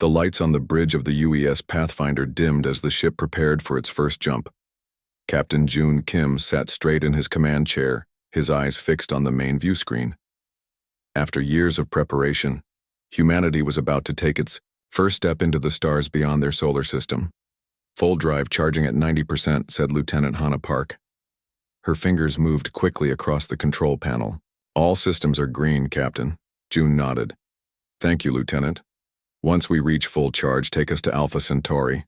The lights on the bridge of the UES Pathfinder dimmed as the ship prepared for its first jump. Captain June Kim sat straight in his command chair, his eyes fixed on the main view screen. After years of preparation, humanity was about to take its first step into the stars beyond their solar system. "Full drive charging at 90%, said Lieutenant Hannah Park. Her fingers moved quickly across the control panel. "All systems are green, Captain." June nodded. "Thank you, Lieutenant. Once we reach full charge, take us to Alpha Centauri."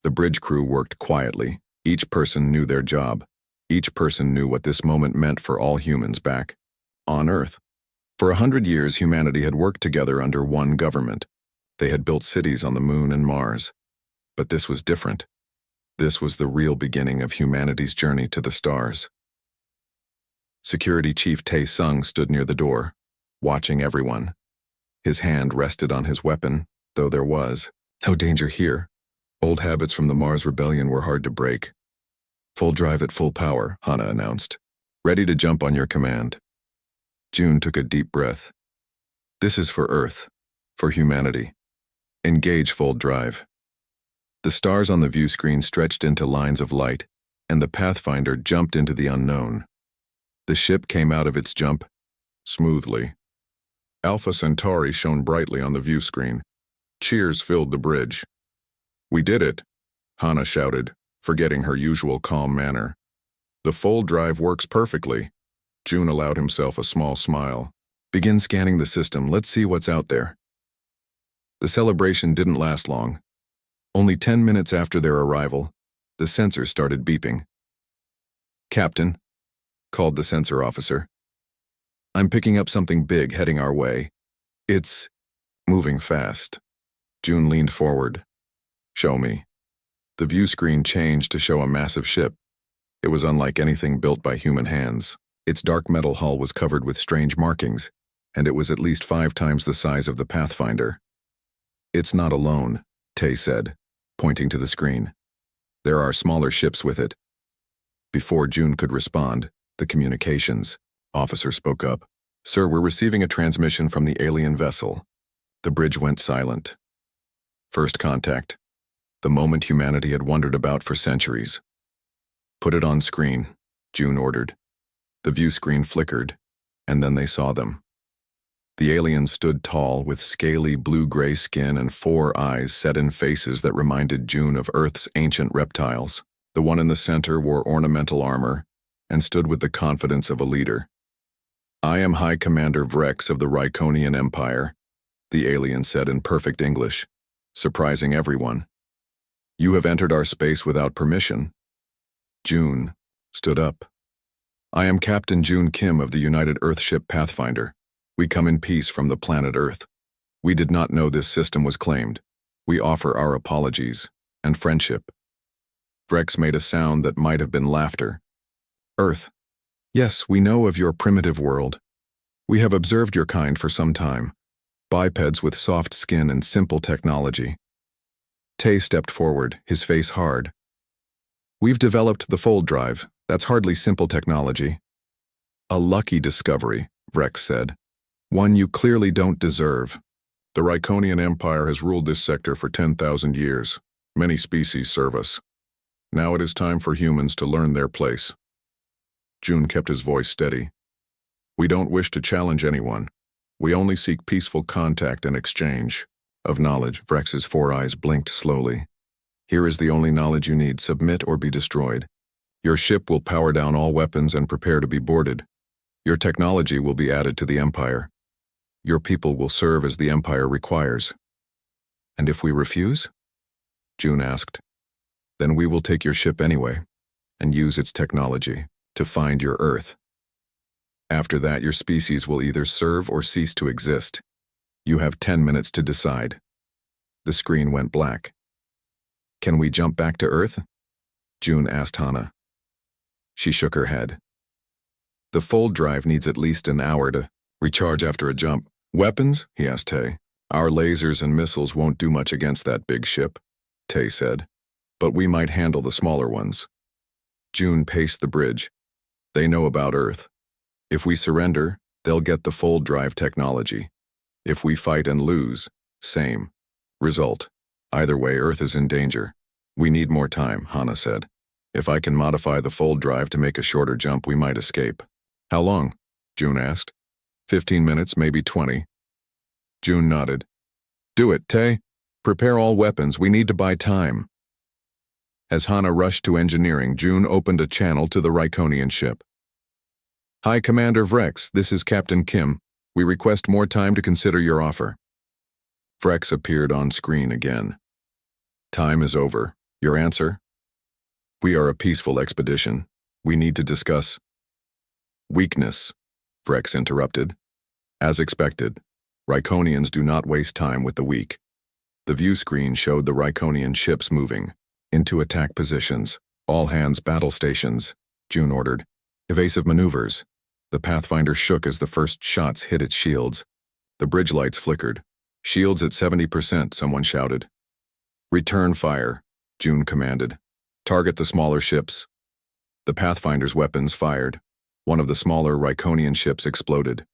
The bridge crew worked quietly. Each person knew their job. Each person knew what this moment meant for all humans back on Earth. For 100 years, humanity had worked together under one government. They had built cities on the Moon and Mars. But this was different. This was the real beginning of humanity's journey to the stars. Security Chief Tae-sung stood near the door, watching everyone. His hand rested on his weapon, though there was no danger here. Old habits from the Mars Rebellion were hard to break. "Full drive at full power," Hannah announced. "Ready to jump on your command." June took a deep breath. "This is for Earth, for humanity. Engage full drive." The stars on the view screen stretched into lines of light, and the Pathfinder jumped into the unknown. The ship came out of its jump smoothly. Alpha Centauri shone brightly on the view screen. Cheers filled the bridge. "We did it," Hannah shouted, forgetting her usual calm manner. "The full drive works perfectly." June allowed himself a small smile. "Begin scanning the system. Let's see what's out there." The celebration didn't last long. Only 10 minutes after their arrival, the sensors started beeping. "Captain," called the sensor officer. "I'm picking up something big heading our way. It's moving fast." June leaned forward. "Show me." The view screen changed to show a massive ship. It was unlike anything built by human hands. Its dark metal hull was covered with strange markings, and it was at least 5 times the size of the Pathfinder. "It's not alone," Tae said, pointing to the screen. "There are smaller ships with it." Before June could respond, the communications officer spoke up. "Sir, we're receiving a transmission from the alien vessel." The bridge went silent. First contact. The moment humanity had wondered about for centuries. "Put it on screen," June ordered. The view screen flickered, and then they saw them. The aliens stood tall, with scaly blue-gray skin and 4 eyes set in faces that reminded June of Earth's ancient reptiles. The one in the center wore ornamental armor and stood with the confidence of a leader. "I am High Commander Vrex of the Ryconian Empire," the alien said in perfect English, surprising everyone. "You have entered our space without permission." June stood up. "I am Captain June Kim of the United Earthship Pathfinder. We come in peace from the planet Earth. We did not know this system was claimed. We offer our apologies and friendship." Vrex made a sound that might have been laughter. "Earth. Yes, we know of your primitive world. We have observed your kind for some time. Bipeds with soft skin and simple technology." Tae stepped forward, his face hard. "We've developed the fold drive. That's hardly simple technology." "A lucky discovery," Vrex said. "One you clearly don't deserve. The Ryconian Empire has ruled this sector for 10,000 years. Many species serve us. Now it is time for humans to learn their place." June kept his voice steady. "We don't wish to challenge anyone. We only seek peaceful contact and exchange of knowledge." Vrex's 4 eyes blinked slowly. "Here is the only knowledge you need. Submit or be destroyed. Your ship will power down all weapons and prepare to be boarded. Your technology will be added to the Empire. Your people will serve as the Empire requires." "And if we refuse?" June asked. "Then we will take your ship anyway, and use its technology to find your Earth. After that, your species will either serve or cease to exist. You have 10 minutes to decide." The screen went black. "Can we jump back to Earth?" June asked Hannah. She shook her head. "The fold drive needs at least an hour to recharge after a jump." "Weapons?" he asked Tae. "Our lasers and missiles won't do much against that big ship," Tae said. "But we might handle the smaller ones." June paced the bridge. "They know about Earth. If we surrender, they'll get the fold drive technology. If we fight and lose, same. Result. Either way, Earth is in danger. We need more time, Hana said. If I can modify the fold drive to make a shorter jump, we might escape. How long? June asked. 15 minutes, maybe 20. June nodded. Do it, Tay. Prepare all weapons, we need to buy time. As Hana rushed to engineering, June opened a channel to the Ryconian ship. Hi, Commander Vrex, this is Captain Kim. We request more time to consider your offer. Vrex appeared on screen again. Time is over. Your answer? We are a peaceful expedition. We need to discuss. Weakness, Vrex interrupted. As expected, Ryconians do not waste time with the weak. The view screen showed the Ryconian ships moving. Into attack positions. All hands battle stations, June ordered. Evasive maneuvers. The Pathfinder shook as the first shots hit its shields. The bridge lights flickered. Shields at 70%, someone shouted. Return fire, June commanded. Target the smaller ships. The Pathfinder's weapons fired. One of the smaller Ryconian ships exploded.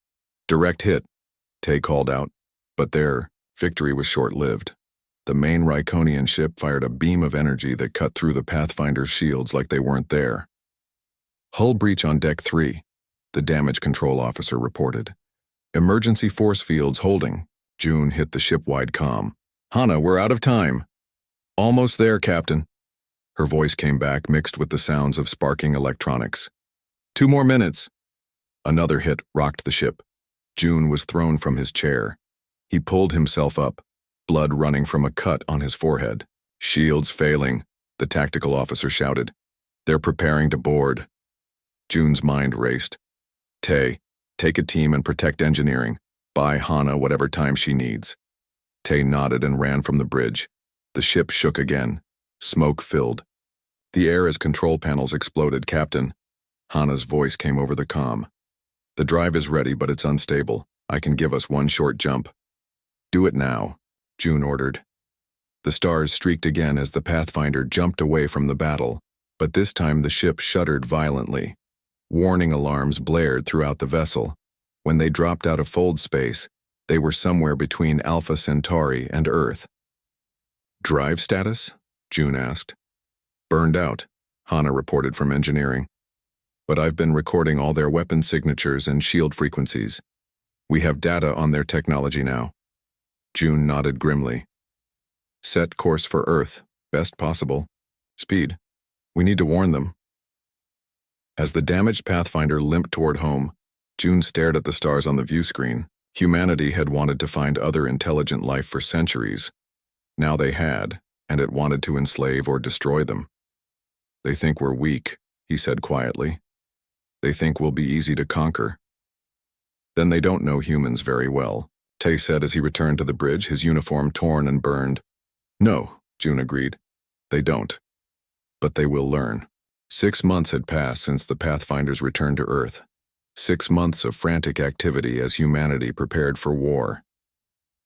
Direct hit, Tay called out. But their victory was short-lived. The main Ryconian ship fired a beam of energy that cut through the Pathfinder's shields like they weren't there. Hull breach on Deck 3, the damage control officer reported. Emergency force fields holding. June hit the ship-wide comm. Hana, we're out of time. Almost there, Captain. Her voice came back, mixed with the sounds of sparking electronics. 2 more minutes. Another hit rocked the ship. June was thrown from his chair. He pulled himself up, blood running from a cut on his forehead. Shields failing, the tactical officer shouted. They're preparing to board. June's mind raced. Tay, take a team and protect engineering. Buy Hana whatever time she needs. Tay nodded and ran from the bridge. The ship shook again. Smoke filled. The air as control panels exploded. Captain. Hana's voice came over the comm. The drive is ready, but it's unstable. I can give us one short jump. Do it now, June ordered. The stars streaked again as the Pathfinder jumped away from the battle, but this time the ship shuddered violently. Warning alarms blared throughout the vessel. When they dropped out of fold space, they were somewhere between Alpha Centauri and Earth. Drive status? June asked. Burned out, Hana reported from engineering. But I've been recording all their weapon signatures and shield frequencies. We have data on their technology now. June nodded grimly. Set course for Earth, best possible. Speed. We need to warn them. As the damaged Pathfinder limped toward home, June stared at the stars on the view screen. Humanity had wanted to find other intelligent life for centuries. Now they had, and it wanted to enslave or destroy them. They think we're weak, he said quietly. They think we'll be easy to conquer. Then they don't know humans very well, Tay said as he returned to the bridge, his uniform torn and burned. No, June agreed. They don't. But they will learn. 6 months had passed since the Pathfinders returned to Earth. 6 months of frantic activity as humanity prepared for war.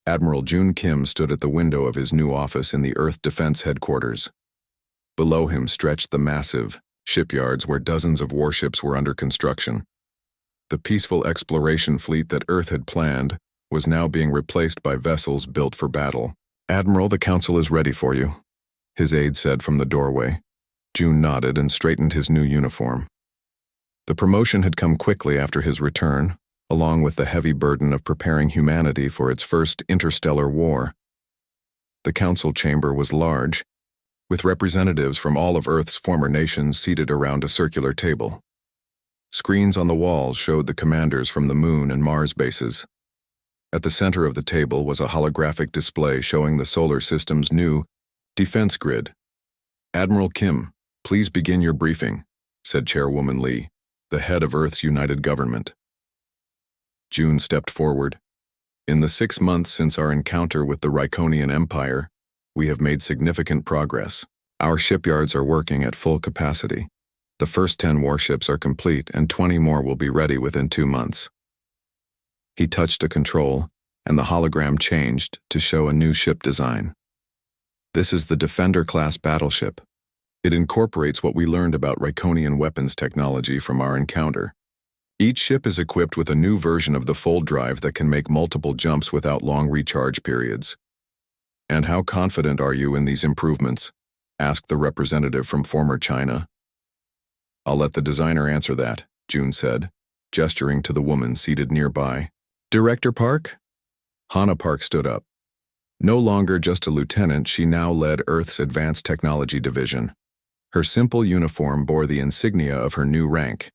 Admiral June Kim stood at the window of his new office in the Earth Defense Headquarters. Below him stretched the massive shipyards where dozens of warships were under construction. The peaceful exploration fleet that Earth had planned was now being replaced by vessels built for battle. Admiral, the Council is ready for you, his aide said from the doorway. June nodded and straightened his new uniform. The promotion had come quickly after his return, along with the heavy burden of preparing humanity for its first interstellar war. The council chamber was large, with representatives from all of Earth's former nations seated around a circular table. Screens on the walls showed the commanders from the Moon and Mars bases. At the center of the table was a holographic display showing the solar system's new defense grid. Admiral Kim, please begin your briefing, said Chairwoman Lee, the head of Earth's united government. June stepped forward. In the 6 months since our encounter with the Ryconian Empire, we have made significant progress. Our shipyards are working at full capacity. The first 10 warships are complete and 20 more will be ready within 2 months. He touched a control, and the hologram changed to show a new ship design. This is the Defender-class battleship. It incorporates what we learned about Ryconian weapons technology from our encounter. Each ship is equipped with a new version of the fold drive that can make multiple jumps without long recharge periods. And how confident are you in these improvements? Asked the representative from former China. I'll let the designer answer that, June said, gesturing to the woman seated nearby. Director Park? Hannah Park stood up. No longer just a lieutenant, she now led Earth's Advanced Technology Division. Her simple uniform bore the insignia of her new rank.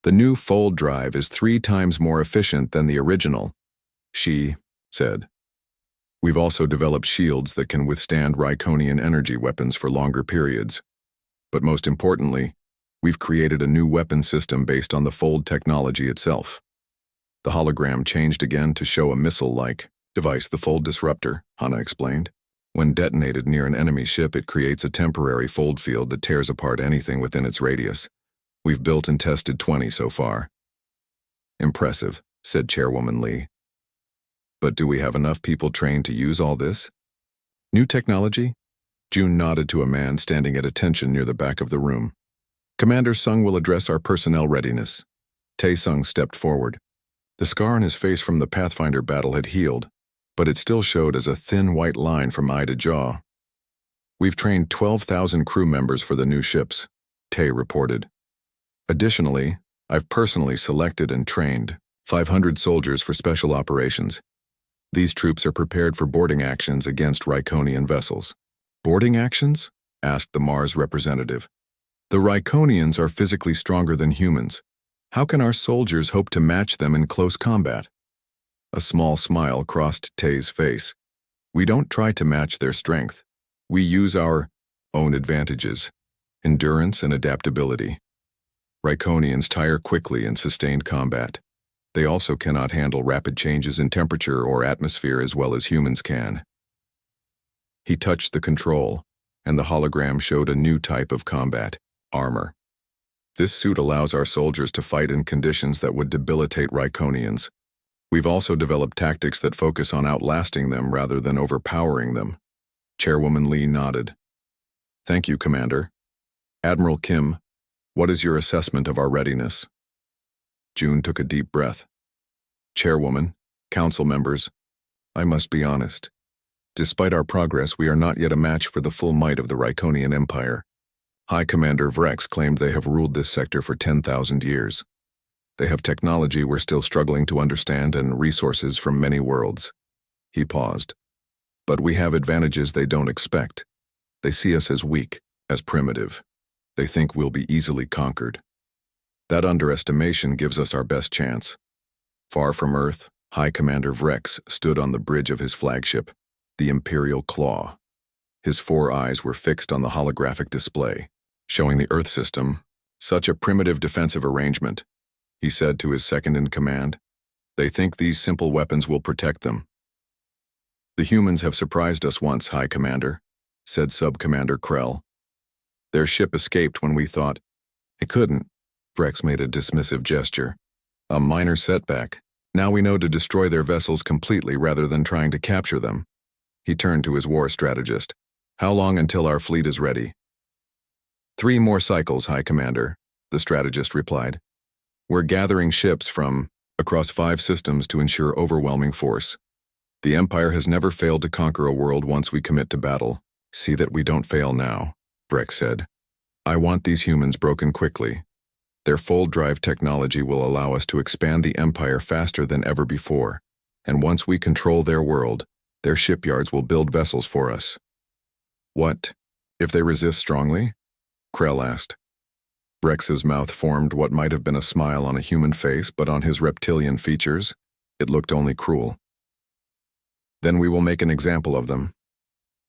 The new fold drive is 3 times more efficient than the original, she said. We've also developed shields that can withstand Ryconian energy weapons for longer periods. But most importantly, we've created a new weapon system based on the fold technology itself. The hologram changed again to show a missile-like device, the fold disruptor, Hannah explained. When detonated near an enemy ship, it creates a temporary fold field that tears apart anything within its radius. We've built and tested 20 so far. Impressive, said Chairwoman Lee. But do we have enough people trained to use all this? New technology? June nodded to a man standing at attention near the back of the room. Commander Sung will address our personnel readiness. Tae-sung stepped forward. The scar on his face from the Pathfinder battle had healed, but it still showed as a thin white line from eye to jaw. We've trained 12,000 crew members for the new ships, Tae reported. Additionally, I've personally selected and trained 500 soldiers for special operations. These troops are prepared for boarding actions against Ryconian vessels. Boarding actions? Asked the Mars representative. The Ryconians are physically stronger than humans. How can our soldiers hope to match them in close combat? A small smile crossed Tae's face. We don't try to match their strength. We use our own advantages, endurance and adaptability. Ryconians tire quickly in sustained combat. They also cannot handle rapid changes in temperature or atmosphere as well as humans can. He touched the control, and the hologram showed a new type of combat, armor. This suit allows our soldiers to fight in conditions that would debilitate Ryconians. We've also developed tactics that focus on outlasting them rather than overpowering them. Chairwoman Lee nodded. Thank you, Commander. Admiral Kim, what is your assessment of our readiness? June took a deep breath. Chairwoman, council members, I must be honest. Despite our progress, we are not yet a match for the full might of the Ryconian Empire. High Commander Vrex claimed they have ruled this sector for 10,000 years. They have technology we're still struggling to understand and resources from many worlds. He paused. But we have advantages they don't expect. They see us as weak, as primitive. They think we'll be easily conquered. That underestimation gives us our best chance. Far from Earth, High Commander Vrex stood on the bridge of his flagship, the Imperial Claw. His 4 eyes were fixed on the holographic display, showing the Earth system. Such a primitive defensive arrangement, he said to his second-in-command. They think these simple weapons will protect them. The humans have surprised us once, High Commander, said Sub-Commander Krell. Their ship escaped when we thought it couldn't. Vrex made a dismissive gesture. A minor setback. Now we know to destroy their vessels completely rather than trying to capture them. He turned to his war strategist. How long until our fleet is ready? 3 more cycles, High Commander, the strategist replied. We're gathering ships from across 5 systems to ensure overwhelming force. The Empire has never failed to conquer a world once we commit to battle. See that we don't fail now, Vrex said. I want these humans broken quickly. Their fold drive technology will allow us to expand the Empire faster than ever before, and once we control their world, their shipyards will build vessels for us. What, if they resist strongly? Krell asked. Vrex's mouth formed what might have been a smile on a human face, but on his reptilian features, it looked only cruel. Then we will make an example of them.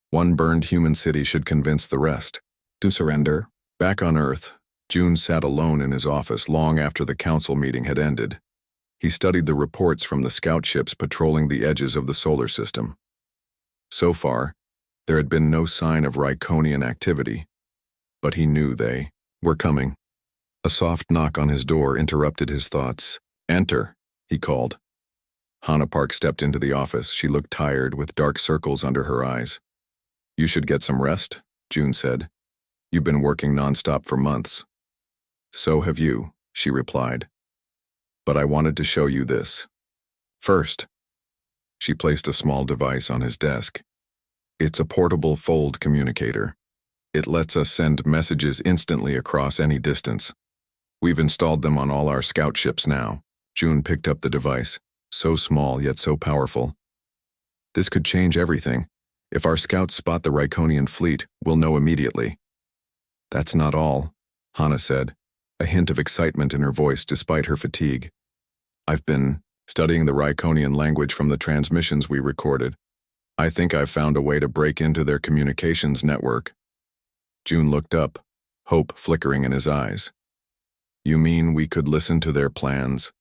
One burned human city should convince the rest to surrender. Back on Earth, June sat alone in his office long after the council meeting had ended. He studied the reports from the scout ships patrolling the edges of the solar system. So far, there had been no sign of Ryconian activity, but he knew they were coming. A soft knock on his door interrupted his thoughts. Enter, he called. Hannah Park stepped into the office. She looked tired, with dark circles under her eyes. You should get some rest, June said. You've been working nonstop for months. So have you, she replied. But I wanted to show you this. First, she placed a small device on his desk. It's a portable fold communicator. It lets us send messages instantly across any distance. We've installed them on all our scout ships now. June picked up the device, so small yet so powerful. This could change everything. If our scouts spot the Ryconian fleet, we'll know immediately. That's not all, Hana said, a hint of excitement in her voice despite her fatigue. I've been studying the Ryconian language from the transmissions we recorded. I think I've found a way to break into their communications network. June looked up, hope flickering in his eyes. You mean we could listen to their plans?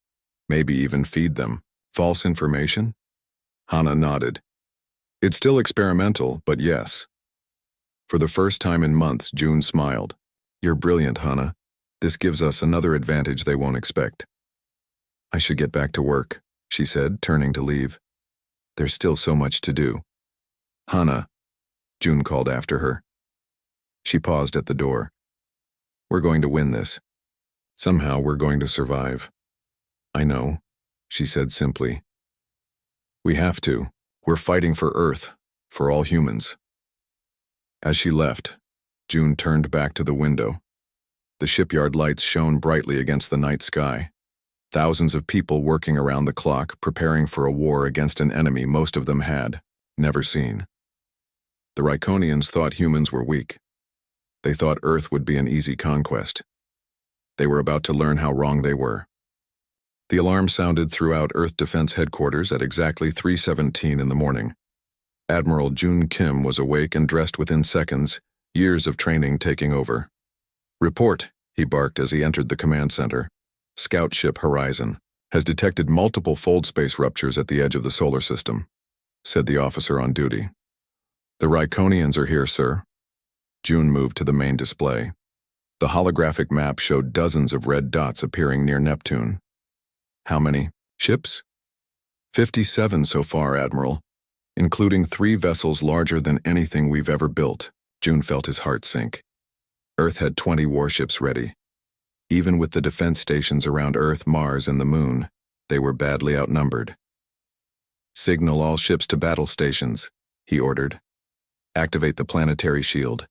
Maybe even feed them false information? Hana nodded. It's still experimental, but yes. For the first time in months, June smiled. You're brilliant, Hana. This gives us another advantage they won't expect. I should get back to work, she said, turning to leave. There's still so much to do. Hana, June called after her. She paused at the door. We're going to win this. Somehow we're going to survive. I know, she said simply. We have to. We're fighting for Earth, for all humans. As she left, June turned back to the window. The shipyard lights shone brightly against the night sky. Thousands of people working around the clock, preparing for a war against an enemy most of them had never seen. The Ryconians thought humans were weak. They thought Earth would be an easy conquest. They were about to learn how wrong they were. The alarm sounded throughout Earth Defense Headquarters at exactly 3:17 in the morning. Admiral June Kim was awake and dressed within seconds, years of training taking over. Report, he barked as he entered the command center. Scout ship Horizon has detected multiple fold space ruptures at the edge of the solar system, said the officer on duty. The Ryconians are here, sir. June moved to the main display. The holographic map showed dozens of red dots appearing near Neptune. How many ships? 57 so far, Admiral, including 3 vessels larger than anything we've ever built. June felt his heart sink. Earth had 20 warships ready. Even with the defense stations around Earth, Mars, and the Moon, they were badly outnumbered. Signal all ships to battle stations, he ordered. Activate the planetary shield,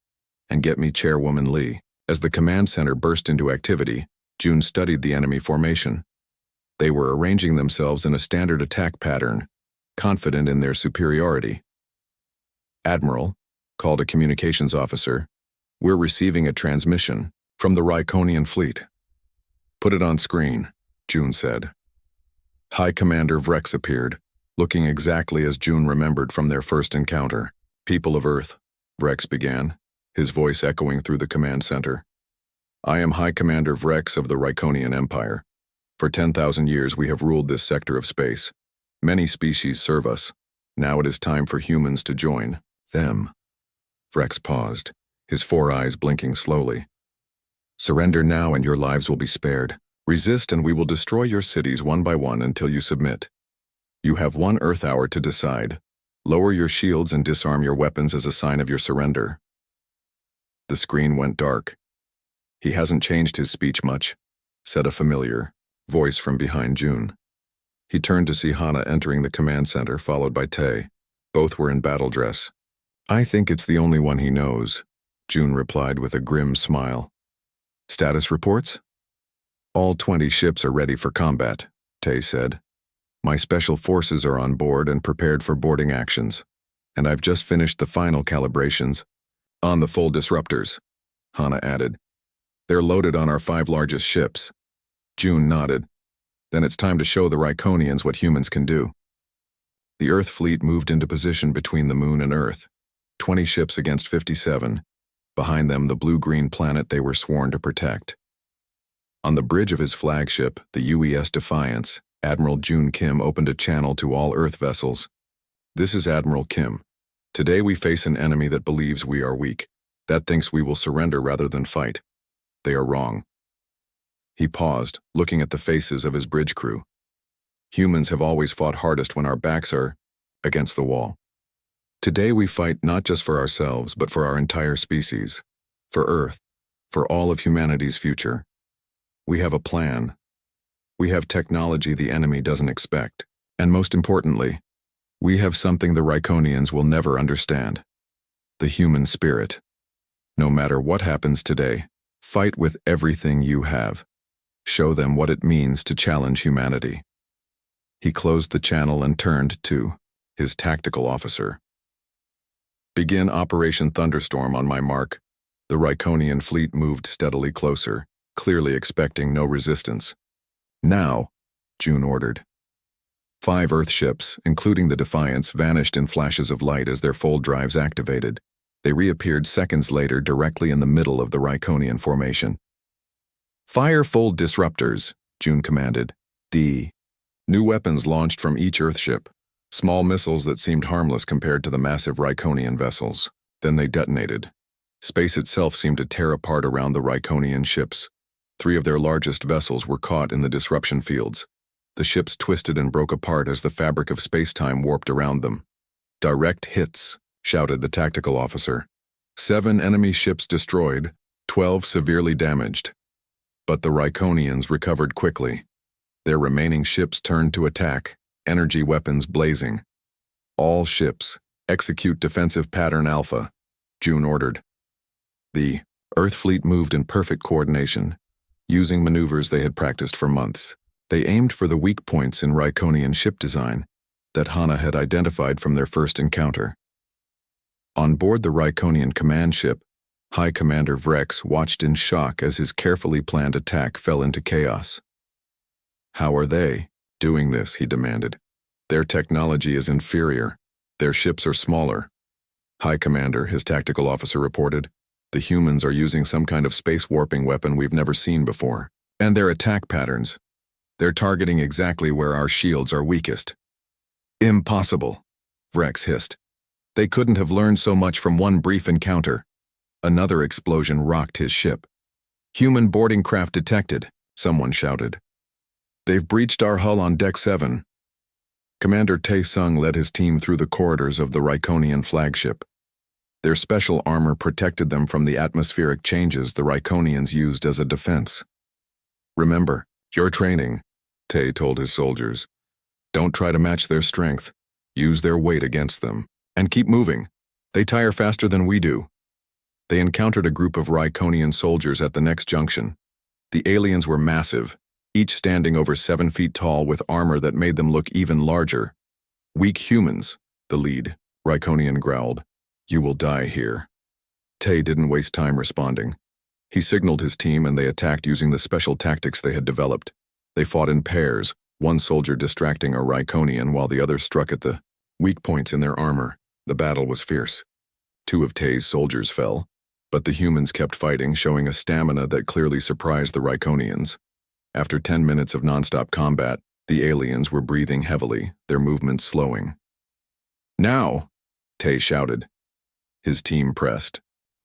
and get me Chairwoman Lee. As the command center burst into activity, June studied the enemy formation. They were arranging themselves in a standard attack pattern, confident in their superiority. Admiral, called a communications officer, we're receiving a transmission from the Ryconian fleet. Put it on screen, June said. High Commander Vrex appeared, looking exactly as June remembered from their first encounter. People of Earth, Vrex began, his voice echoing through the command center. I am High Commander Vrex of the Ryconian Empire. For 10,000 years we have ruled this sector of space. Many species serve us. Now it is time for humans to join them. Vrex paused, his 4 eyes blinking slowly. Surrender now and your lives will be spared. Resist and we will destroy your cities one by one until you submit. You have 1 Earth hour to decide. Lower your shields and disarm your weapons as a sign of your surrender. The screen went dark. He hasn't changed his speech much, said a familiar voice from behind June. He turned to see Hana entering the command center, followed by Tay. Both were in battle dress. I think it's the only one he knows, June replied with a grim smile. Status reports? All 20 ships are ready for combat, Tay said. My special forces are on board and prepared for boarding actions, and I've just finished the final calibrations on the full disruptors, Hana added. They're loaded on our 5 largest ships. June nodded. Then it's time to show the Ryconians what humans can do. The Earth fleet moved into position between the Moon and Earth, 20 ships against 57. Behind them, the blue-green planet they were sworn to protect. On the bridge of his flagship, the UES Defiance, Admiral June Kim opened a channel to all Earth vessels. This is Admiral Kim. Today we face an enemy that believes we are weak, that thinks we will surrender rather than fight. They are wrong. He paused, looking at the faces of his bridge crew. Humans have always fought hardest when our backs are against the wall. Today we fight not just for ourselves, but for our entire species, for Earth, for all of humanity's future. We have a plan. We have technology the enemy doesn't expect. And most importantly, we have something the Ryconians will never understand. the human spirit. No matter what happens today, fight with everything you have. Show them what it means to challenge humanity. He closed the channel and turned to his tactical officer. Begin Operation Thunderstorm on my mark. The Ryconian fleet moved steadily closer, clearly expecting no resistance. Now, June ordered. 5 Earth ships, including the Defiance, vanished in flashes of light as their fold drives activated. They reappeared seconds later directly in the middle of the Ryconian formation. Fire fold disruptors, June commanded. New weapons launched from each Earthship, small missiles that seemed harmless compared to the massive Ryconian vessels. Then they detonated. Space itself seemed to tear apart around the Ryconian ships. 3 of their largest vessels were caught in the disruption fields. The ships twisted and broke apart as the fabric of space-time warped around them. Direct hits, shouted the tactical officer. 7 enemy ships destroyed, 12 severely damaged. But the Ryconians recovered quickly. Their remaining ships turned to attack, energy weapons blazing. All ships, execute defensive pattern Alpha, June ordered. The Earth fleet moved in perfect coordination, using maneuvers they had practiced for months. They aimed for the weak points in Ryconian ship design that Hana had identified from their first encounter. On board the Ryconian command ship, High Commander Vrex watched in shock as his carefully planned attack fell into chaos. How are they doing this, he demanded. Their technology is inferior. Their ships are smaller. High Commander, his tactical officer reported. The humans are using some kind of space warping weapon we've never seen before. And their attack patterns. They're targeting exactly where our shields are weakest. Impossible, Vrex hissed. They couldn't have learned so much from one brief encounter. Another explosion rocked his ship. Human boarding craft detected, someone shouted. They've breached our hull on Deck 7. Commander Tae-sung led his team through the corridors of the Ryconian flagship. Their special armor protected them from the atmospheric changes the Ryconians used as a defense. Remember, your training, Tae told his soldiers. Don't try to match their strength. Use their weight against them. And keep moving. They tire faster than we do. They encountered a group of Ryconian soldiers at the next junction. The aliens were massive, each standing over 7 feet tall with armor that made them look even larger. Weak humans, the lead, Ryconian growled. You will die here. Tae didn't waste time responding. He signaled his team and they attacked using the special tactics they had developed. They fought in pairs, one soldier distracting a Ryconian while the other struck at the weak points in their armor. The battle was fierce. 2 of Tae's soldiers fell, but the humans kept fighting, showing a stamina that clearly surprised the Ryconians. After 10 minutes of nonstop combat, the aliens were breathing heavily, their movements slowing. Now, Tae shouted. His team pressed.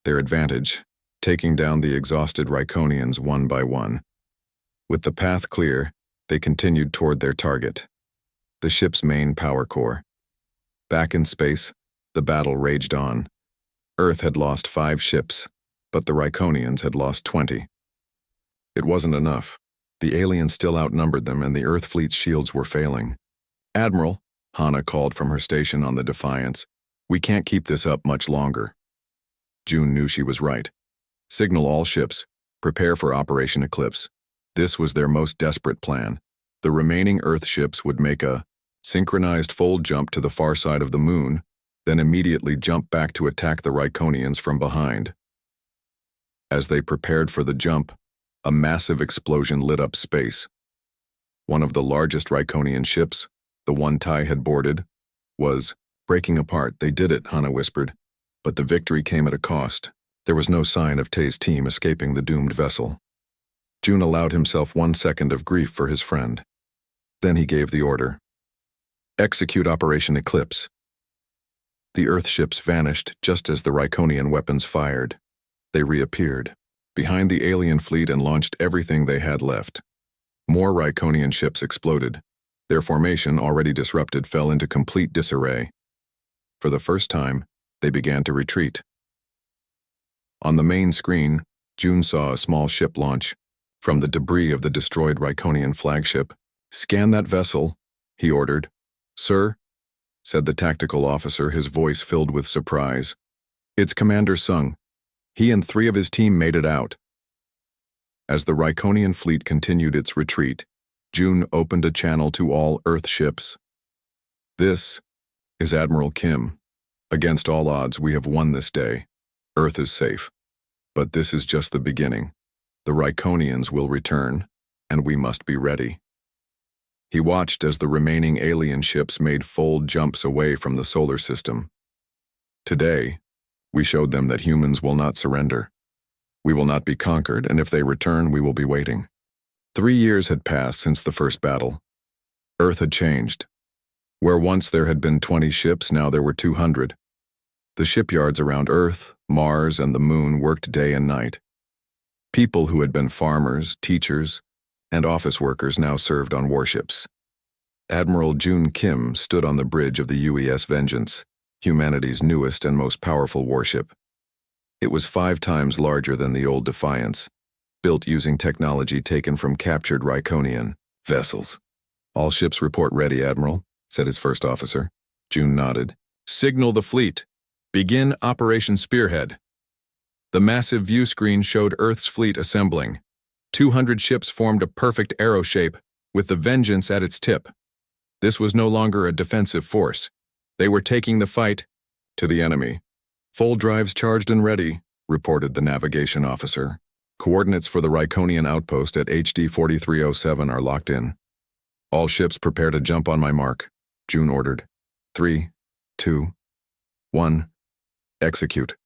Their advantage, taking down the exhausted Ryconians one by one. With the path clear, they continued toward their target, the ship's main power core. Back in space, the battle raged on. Earth had lost 5 ships, but the Ryconians had lost 20. It wasn't enough. The aliens still outnumbered them and the Earth fleet's shields were failing. Admiral, Hana called from her station on the Defiance, we can't keep this up much longer. June knew she was right. Signal all ships, prepare for Operation Eclipse. This was their most desperate plan. The remaining Earth ships would make a synchronized fold jump to the far side of the moon, then immediately jump back to attack the Ryconians from behind. As they prepared for the jump, a massive explosion lit up space. One of the largest Ryconian ships, the one Tai had boarded, was breaking apart. They did it, Hana whispered. But the victory came at a cost. There was no sign of Tae's team escaping the doomed vessel. June allowed himself 1 second of grief for his friend. Then he gave the order. Execute Operation Eclipse. The Earth ships vanished just as the Ryconian weapons fired. They reappeared, behind the alien fleet, and launched everything they had left. More Ryconian ships exploded. Their formation, already disrupted, fell into complete disarray. For the first time, they began to retreat. On the main screen, June saw a small ship launch from the debris of the destroyed Ryconian flagship. Scan that vessel, he ordered. Sir, said the tactical officer, his voice filled with surprise. It's Commander Sung. He and 3 of his team made it out. As the Ryconian fleet continued its retreat, June opened a channel to all Earth ships. This is Admiral Kim. Against all odds, we have won this day. Earth is safe. But this is just the beginning. The Ryconians will return, and we must be ready. He watched as the remaining alien ships made fold jumps away from the solar system. Today, we showed them that humans will not surrender. We will not be conquered, and if they return, we will be waiting. 3 years had passed since the first battle. Earth had changed. Where once there had been 20 ships, now there were 200. The shipyards around Earth, Mars, and the Moon worked day and night. People who had been farmers, teachers, and office workers now served on warships. Admiral June Kim stood on the bridge of the UES Vengeance, humanity's newest and most powerful warship. It was 5 times larger than the old Defiance, built using technology taken from captured Ryconian vessels. "All ships report ready, Admiral," said his first officer. June nodded. "Signal the fleet. Begin Operation Spearhead." The massive view screen showed Earth's fleet assembling. 200 ships formed a perfect arrow shape, with the Vengeance at its tip. This was no longer a defensive force. They were taking the fight to the enemy. "Full drives charged and ready," reported the navigation officer. "Coordinates for the Ryconian outpost at HD 4307 are locked in. All ships prepare to jump on my mark," June ordered. 3, 2, 1, execute.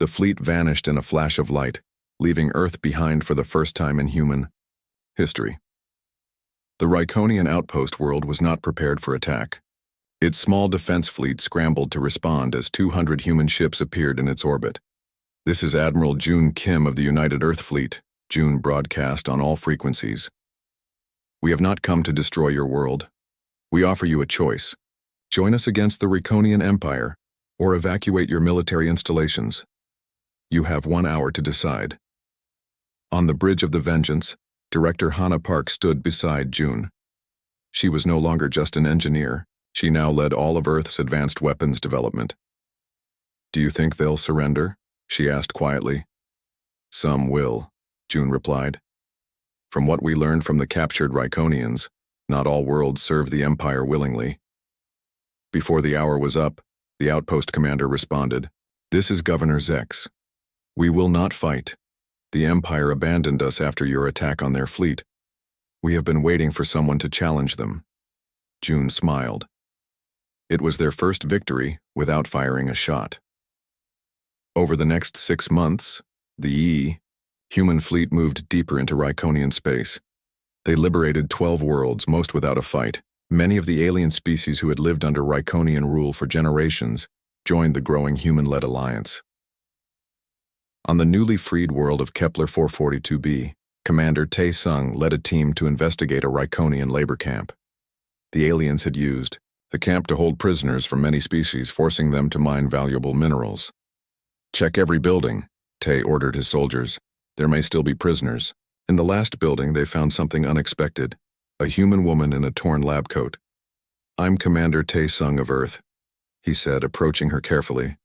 The fleet vanished in a flash of light, leaving Earth behind for the first time in human history. The Ryconian outpost world was not prepared for attack. Its small defense fleet scrambled to respond as 200 human ships appeared in its orbit. "This is Admiral June Kim of the United Earth Fleet," June broadcast on all frequencies. "We have not come to destroy your world. We offer you a choice. Join us against the Ryconian Empire, or evacuate your military installations. You have 1 hour to decide." On the bridge of the Vengeance, Director Hannah Park stood beside June. She was no longer just an engineer. She now led all of Earth's advanced weapons development. "Do you think they'll surrender?" she asked quietly. "Some will," June replied. "From what we learned from the captured Ryconians, not all worlds serve the Empire willingly." Before the hour was up, the outpost commander responded, "This is Governor Zex. We will not fight. The Empire abandoned us after your attack on their fleet. We have been waiting for someone to challenge them." June smiled. It was their first victory without firing a shot. Over the next 6 months, the human fleet moved deeper into Ryconian space. They liberated 12 worlds, most without a fight. Many of the alien species who had lived under Ryconian rule for generations joined the growing human-led alliance. On the newly freed world of Kepler 442b, Commander Tae Sung led a team to investigate a Ryconian labor camp. The aliens had used the camp to hold prisoners from many species, forcing them to mine valuable minerals. "Check every building," Tae ordered his soldiers. "There may still be prisoners." In the last building, they found something unexpected: a human woman in a torn lab coat. "I'm Commander Tae Sung of Earth," he said, approaching her carefully.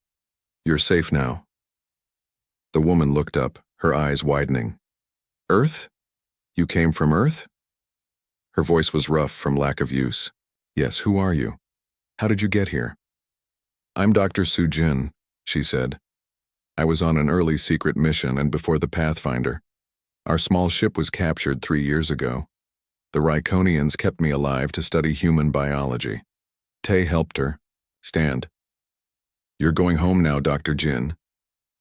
"You're safe now." The woman looked up, her eyes widening. "Earth? You came from Earth?" Her voice was rough from lack of use. "Yes, who are you? How did you get here?" "I'm Dr. Soo-jin," she said. "I was on an early secret mission and before the Pathfinder. Our small ship was captured 3 years ago. The Ryconians kept me alive to study human biology." Tae helped her. "Stand. You're going home now, Dr. Jin.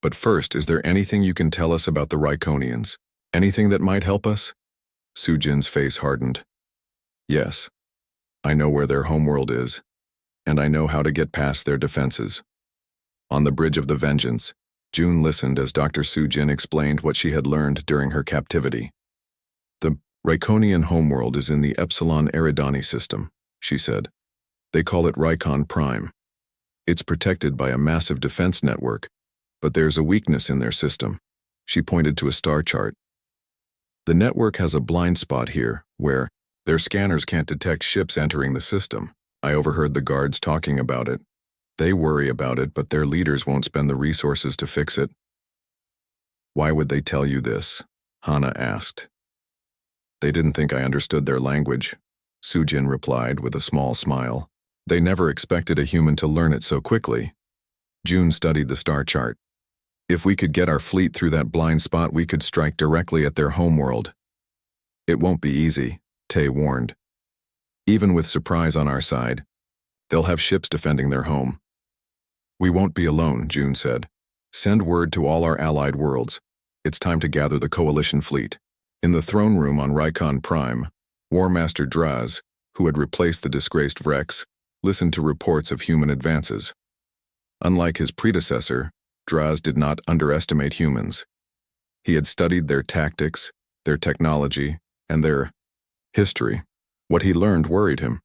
But first, is there anything you can tell us about the Ryconians? Anything that might help us?" Soo-jin's face hardened. "Yes. I know where their homeworld is, and I know how to get past their defenses." On the bridge of the Vengeance, June listened as Dr. Soo-jin explained what she had learned during her captivity. "The Ryconian homeworld is in the Epsilon Eridani system," she said. "They call it Rycon Prime. It's protected by a massive defense network, but there's a weakness in their system." She pointed to a star chart. "The network has a blind spot here, where their scanners can't detect ships entering the system. I overheard the guards talking about it. They worry about it, but their leaders won't spend the resources to fix it. Why would they tell you this? Hana asked. They didn't think I understood their language, Sujin replied with a small smile. They never expected a human to learn it so quickly. June studied the star chart. If we could get our fleet through that blind spot, we could strike directly at their homeworld. It won't be easy, Tay warned. Even with surprise on our side, they'll have ships defending their home. We won't be alone, June said. Send word to all our allied worlds. It's time to gather the coalition fleet. In the throne room on Rykon Prime, War Master Draz, who had replaced the disgraced Vrex, listened to reports of human advances. Unlike his predecessor, Draz did not underestimate humans. He had studied their tactics, their technology, and their history. What he learned worried him.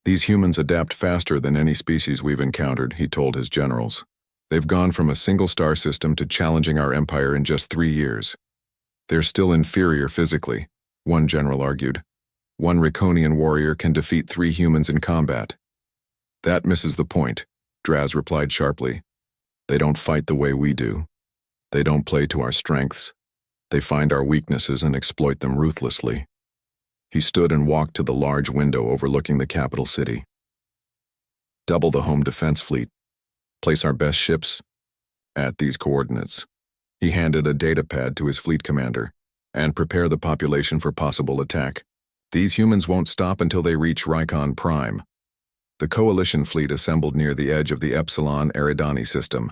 These humans adapt faster than any species we've encountered, he told his generals. They've gone from a single star system to challenging our empire in just 3 years. They're still inferior physically, one general argued. One Rykonian warrior can defeat 3 humans in combat. That misses the point, Draz replied sharply. They don't fight the way we do. They don't play to our strengths. They find our weaknesses and exploit them ruthlessly. He stood and walked to the large window overlooking the capital city. Double the home defense fleet. Place our best ships at these coordinates. He handed a datapad to his fleet commander. And prepare the population for possible attack. These humans won't stop until they reach Rykon Prime. The coalition fleet assembled near the edge of the Epsilon Eridani system.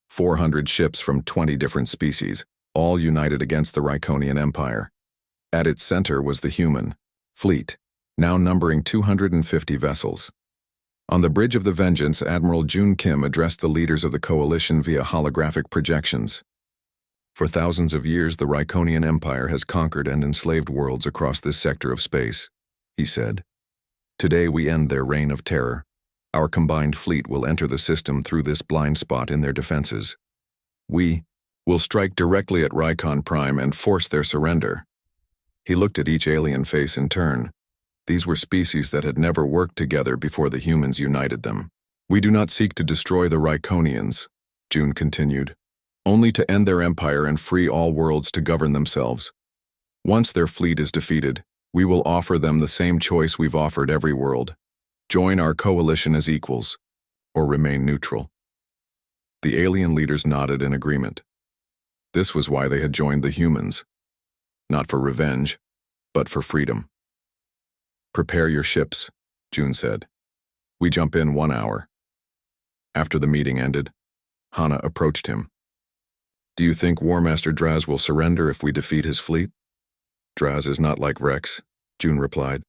400 ships from 20 different species, all united against the Rykonian Empire. At its center was the human fleet, now numbering 250 vessels. On the Bridge of the Vengeance, Admiral June Kim addressed the leaders of the coalition via holographic projections. For thousands of years, the Rykonian Empire has conquered and enslaved worlds across this sector of space, he said. Today we end their reign of terror. Our combined fleet will enter the system through this blind spot in their defenses. We will strike directly at Rykon Prime and force their surrender. He looked at each alien face in turn. These were species that had never worked together before the humans united them. We do not seek to destroy the Rykonians, June continued, only to end their empire and free all worlds to govern themselves. Once their fleet is defeated, we will offer them the same choice we've offered every world. Join our coalition as equals, or remain neutral. The alien leaders nodded in agreement. This was why they had joined the humans. Not for revenge, but for freedom. Prepare your ships, June said. We jump in 1 hour. After the meeting ended, Hana approached him. Do you think War Master Draz will surrender if we defeat his fleet? Draz is not like Vrex, June replied.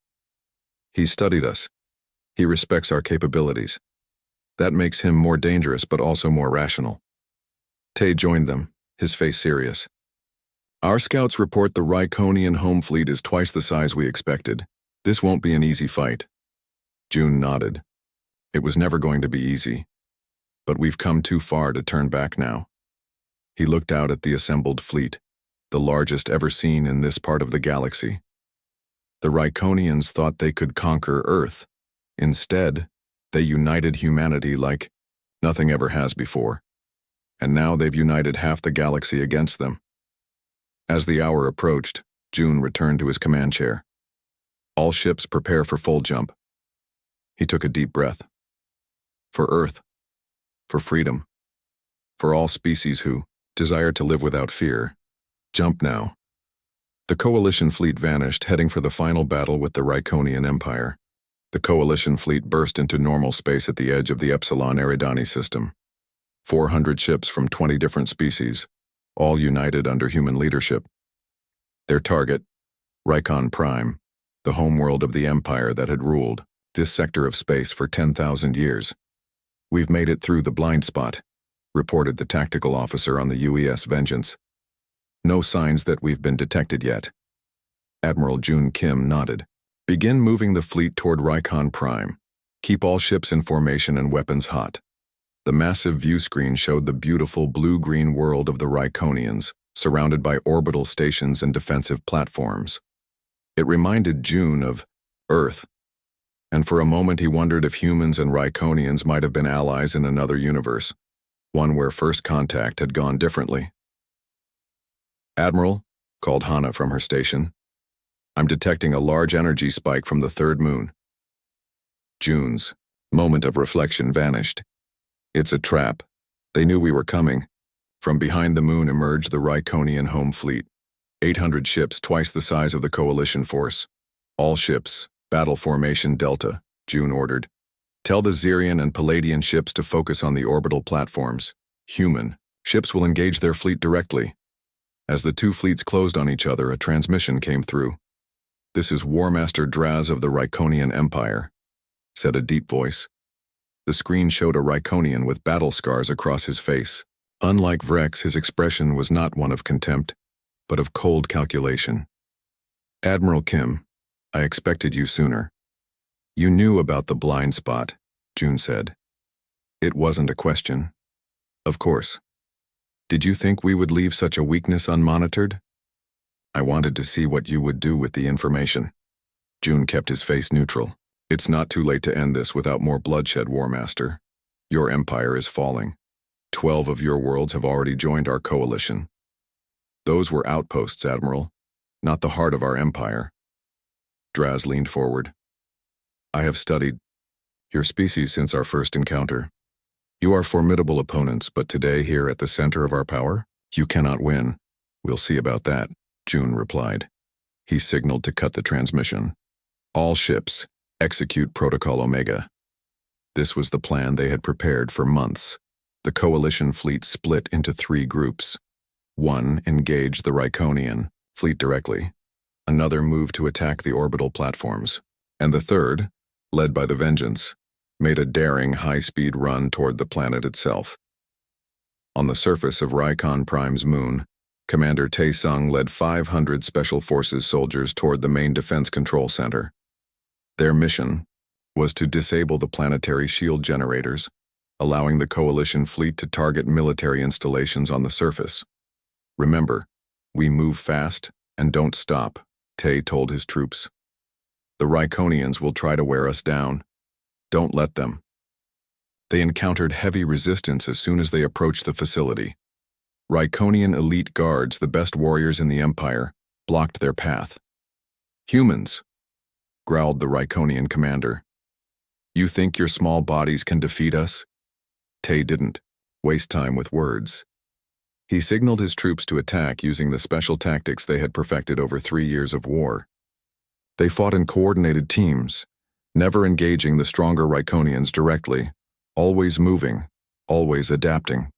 He studied us. He respects our capabilities. That makes him more dangerous but also more rational. Tay joined them, his face serious. Our scouts report the Rykonian home fleet is twice the size we expected. This won't be an easy fight. June nodded. It was never going to be easy. But we've come too far to turn back now. He looked out at the assembled fleet, the largest ever seen in this part of the galaxy. The Rykonians thought they could conquer Earth. Instead, they united humanity like nothing ever has before. And now they've united half the galaxy against them. As the hour approached, June returned to his command chair. All ships prepare for full jump. He took a deep breath. For Earth. For freedom. For all species who desire to live without fear. Jump now. The coalition fleet vanished, heading for the final battle with the Rykonian Empire. The coalition fleet burst into normal space at the edge of the Epsilon Eridani system. 400 ships from 20 different species, all united under human leadership. Their target, Rykon Prime, the homeworld of the empire that had ruled this sector of space for 10,000 years. We've made it through the blind spot, reported the tactical officer on the UES Vengeance. No signs that we've been detected yet. Admiral June Kim nodded. Begin moving the fleet toward Rykon Prime. Keep all ships in formation and weapons hot. The massive view screen showed the beautiful blue-green world of the Rykonians, surrounded by orbital stations and defensive platforms. It reminded June of Earth, and for a moment he wondered if humans and Ryconians might have been allies in another universe, one where first contact had gone differently. "Admiral," called Hana from her station, "I'm detecting a large energy spike from the third moon." June's moment of reflection vanished. "It's a trap. They knew we were coming." From behind the moon emerged the Ryconian home fleet. 800 ships, twice the size of the coalition force. "All ships, battle formation Delta," June ordered. "Tell the Xerian and Palladian ships to focus on the orbital platforms. Human ships will engage their fleet directly." As the two fleets closed on each other, a transmission came through. "This is War Master Draz of the Ryconian Empire," said a deep voice. The screen showed a Ryconian with battle scars across his face. Unlike Vrex, his expression was not one of contempt, but of cold calculation. "Admiral Kim, I expected you sooner." "You knew about the blind spot," June said. "It wasn't a question." "Of course. Did you think we would leave such a weakness unmonitored?" "I wanted to see what you would do with the information." June kept his face neutral. "It's not too late to end this without more bloodshed, War Master. Your empire is falling. 12 of your worlds have already joined our coalition. Those were outposts, Admiral, not the heart of our empire." Draz leaned forward. "I have studied your species since our first encounter. You are formidable opponents, but today, here at the center of our power, you cannot win." "We'll see about that," June replied. He signaled to cut the transmission. "All ships, execute Protocol Omega." This was the plan they had prepared for months. The coalition fleet split into 3 groups. One engaged the Ryconian fleet directly. Another moved to attack the orbital platforms. And the third, led by the Vengeance, made a daring high-speed run toward the planet itself. On the surface of Rycon Prime's moon, Commander Tae-sung led 500 Special Forces soldiers toward the main defense control center. Their mission was to disable the planetary shield generators, allowing the coalition fleet to target military installations on the surface. "Remember, we move fast and don't stop," Tae told his troops. "The Ryconians will try to wear us down. Don't let them." They encountered heavy resistance as soon as they approached the facility. Ryconian elite guards, the best warriors in the Empire, blocked their path. "Humans," growled the Ryconian commander. "You think your small bodies can defeat us?" Tae didn't waste time with words. He signaled his troops to attack using the special tactics they had perfected over 3 years of war. They fought in coordinated teams, never engaging the stronger Ryconians directly, always moving, always adapting.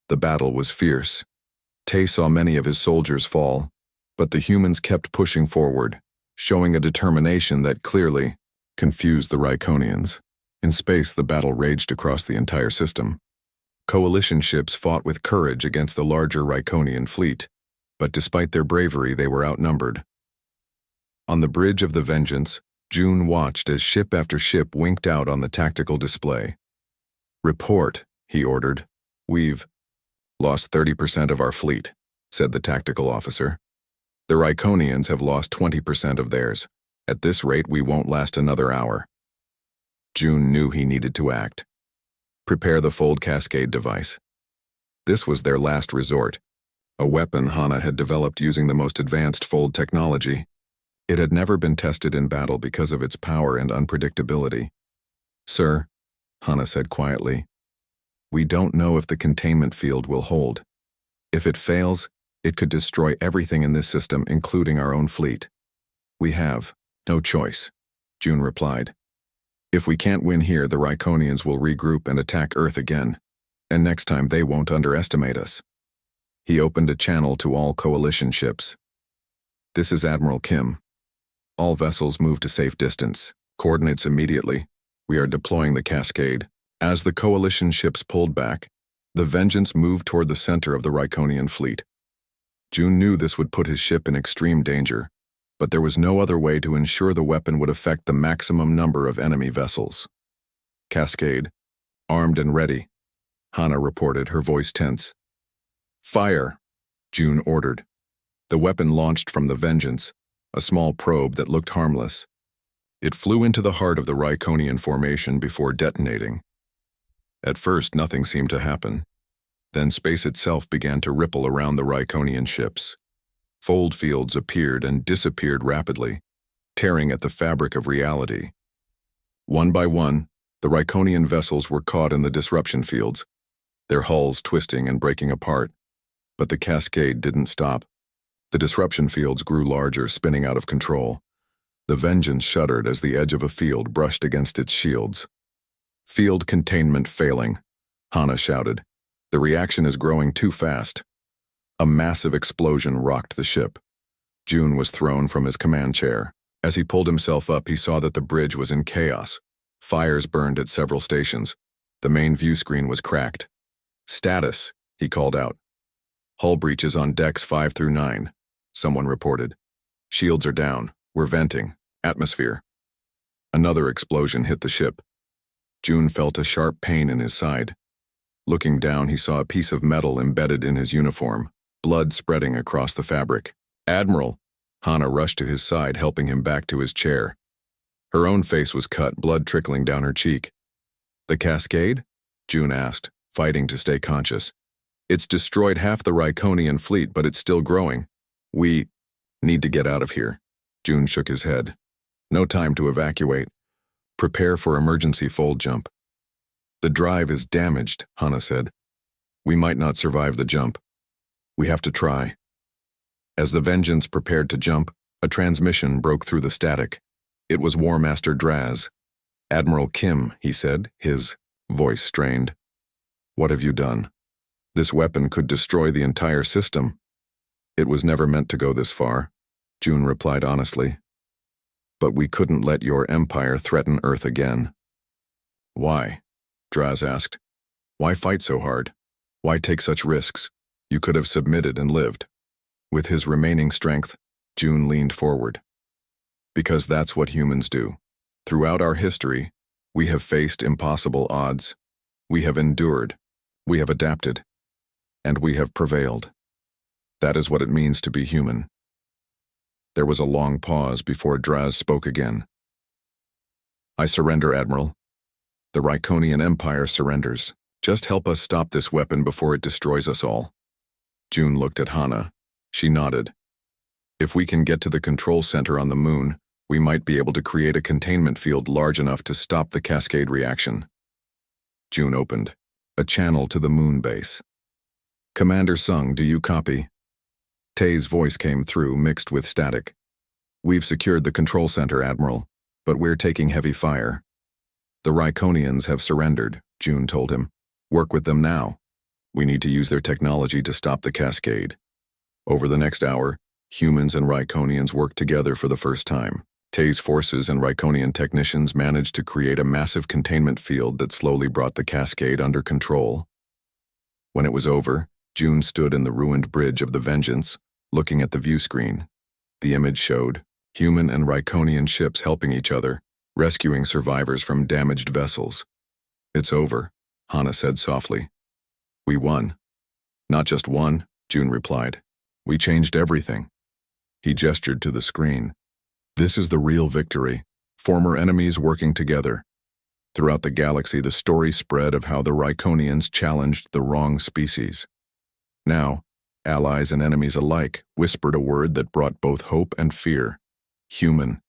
The battle was fierce. Tae saw many of his soldiers fall, but the humans kept pushing forward, showing a determination that clearly confused the Ryconians. In space, the battle raged across the entire system. Coalition ships fought with courage against the larger Ryconian fleet, but despite their bravery, they were outnumbered. On the bridge of the Vengeance, June watched as ship after ship winked out on the tactical display. "Report," he ordered. "We've lost 30% of our fleet," said the tactical officer. "The Ryconians have lost 20% of theirs. At this rate, we won't last another hour." June knew he needed to act. Prepare the fold cascade device. This was their last resort, a weapon Hana had developed using the most advanced fold technology. It had never been tested in battle because of its power and unpredictability. "Sir," Hana said quietly, "we don't know if the containment field will hold. If it fails, it could destroy everything in this system, including our own fleet." "We have no choice," June replied. "If we can't win here, the Ryconians will regroup and attack Earth again, and next time they won't underestimate us." He opened a channel to all coalition ships. "This is Admiral Kim. All vessels move to safe distance. Coordinates immediately. We are deploying the cascade." As the coalition ships pulled back, the Vengeance moved toward the center of the Ryconian fleet. June knew this would put his ship in extreme danger, but there was no other way to ensure the weapon would affect the maximum number of enemy vessels. "Cascade, armed and ready," Hana reported, her voice tense. "Fire," June ordered. The weapon launched from the Vengeance, a small probe that looked harmless. It flew into the heart of the Ryconian formation before detonating. At first, nothing seemed to happen. Then space itself began to ripple around the Ryconian ships. Fold fields appeared and disappeared rapidly, tearing at the fabric of reality. One by one, the Ryconian vessels were caught in the disruption fields, their hulls twisting and breaking apart. But the cascade didn't stop. The disruption fields grew larger, spinning out of control. The Vengeance shuddered as the edge of a field brushed against its shields. "Field containment failing," Hana shouted. "The reaction is growing too fast." A massive explosion rocked the ship. June was thrown from his command chair. As he pulled himself up, he saw that the bridge was in chaos. Fires burned at several stations. The main view screen was cracked. "Status," he called out. "Hull breaches on decks 5 through 9, someone reported. "Shields are down. We're venting. Atmosphere." Another explosion hit the ship. June felt a sharp pain in his side. Looking down, he saw a piece of metal embedded in his uniform, blood spreading across the fabric. "Admiral!" Hana rushed to his side, helping him back to his chair. Her own face was cut, blood trickling down her cheek. "The cascade?" June asked, fighting to stay conscious. "It's destroyed half the Ryconian fleet, but it's still growing. We need to get out of here." June shook his head. "No time to evacuate. Prepare for emergency fold jump." "The drive is damaged," Hana said. "We might not survive the jump. We have to try." As the Vengeance prepared to jump, a transmission broke through the static. It was War Master Draz. "Admiral Kim," he said, his voice strained. "What have you done? This weapon could destroy the entire system." "It was never meant to go this far," June replied honestly. "But we couldn't let your empire threaten Earth again." "Why?" Draz asked. "Why fight so hard? Why take such risks? You could have submitted and lived." With his remaining strength, June leaned forward. "Because that's what humans do. Throughout our history, we have faced impossible odds. We have endured. We have adapted. And we have prevailed. That is what it means to be human." There was a long pause before Draz spoke again. "I surrender, Admiral. The Ryconian Empire surrenders. Just help us stop this weapon before it destroys us all." June looked at Hana. She nodded. "If we can get to the control center on the moon, we might be able to create a containment field large enough to stop the cascade reaction." June opened. A channel to the moon base. "Commander Sung, do you copy?" Tay's voice came through, mixed with static. "We've secured the control center, Admiral, but we're taking heavy fire." "The Ryconians have surrendered," June told him. "Work with them now. We need to use their technology to stop the cascade." Over the next hour, humans and Ryconians worked together for the first time. Tay's forces and Ryconian technicians managed to create a massive containment field that slowly brought the cascade under control. When it was over, June stood in the ruined bridge of the Vengeance, looking at the view screen. The image showed human and Ryconian ships helping each other, rescuing survivors from damaged vessels. "It's over," Hana said softly. "We won." "Not just won," June replied. "We changed everything." He gestured to the screen. "This is the real victory, former enemies working together." Throughout the galaxy, the story spread of how the Ryconians challenged the wrong species. Now, allies and enemies alike whispered a word that brought both hope and fear: human.